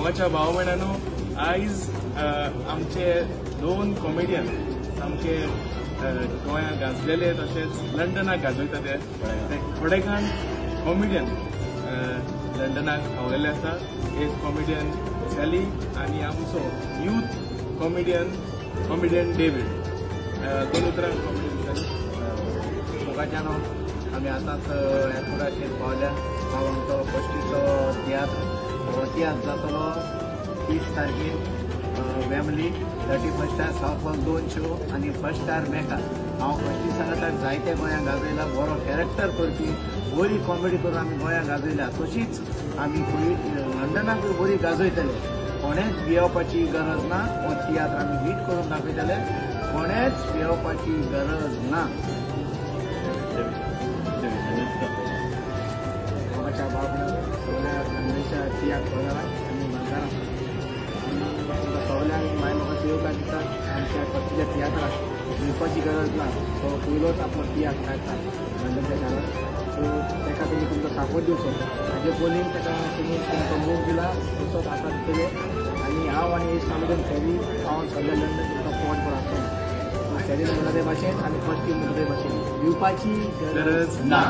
मोगाच्या भाव भयणांनो, आयज आमचे दोन कॉमेडियन सामके गोंयांत गाजलेले तशेंच लंडनाक गाजयता ते थोडे जाण कॉमेडियन लंडनाक पावलेले आसा. एज कॉमेडियन सॅली आनी आमचो यूथ कॉमेडियन डेव्हिड. दोन उतरां कॉमेडियन सॅली. मोगाच्यानो आमी आतांच एअरपोर्टाचेर पावल्या. हांव आमचो फस्टीचो तियात्र जातलो 30 तारखेर वेमली, 31स्टार साउथ हॉल 2 शो आनी फर्स्ट स्टार मेका. हांव फस्टी सांगतात जायते गोंयांत गाजयला. बरो कॅरेक्टर करपी बरी कॉमेडी करून आमी गोंयांत गाजयल्या. तशीच आमी लंडनाकूय बरी गाजयतले. कोणेच भियेवपाची गरज ना. हो तियात्र आमी हिट करून दाखयतले. कोणेच भियेवपाची गरज ना. मोगाच्या भावनांनो, सगळ्या लंडनच्या तियात्र पळयला आनी बंगारा सगळ्यांक माय मोगाचो येवकार दिता. आमच्या फस्टीच्या तियात्राक भिवपाची गरज ना. तो पयलोच आपलो तियात्र काडटा लंडनच्या शारांत. सो ताका तुमी तुमचो सापोर्ट दिवचो. हाजे पयलीं ताका तुमी तुमचो मूव दिला तसोच आतां दितले. आनी हांव आनी एक कॉमेडियन सॅली हांव सगळ्या लंडन तुमकां फोन करून आसतलो. सॅलीन म्हणटा ते भाशेन आनी फस्टीन म्हणटा ते भाशेन भिवपाची गरज ना.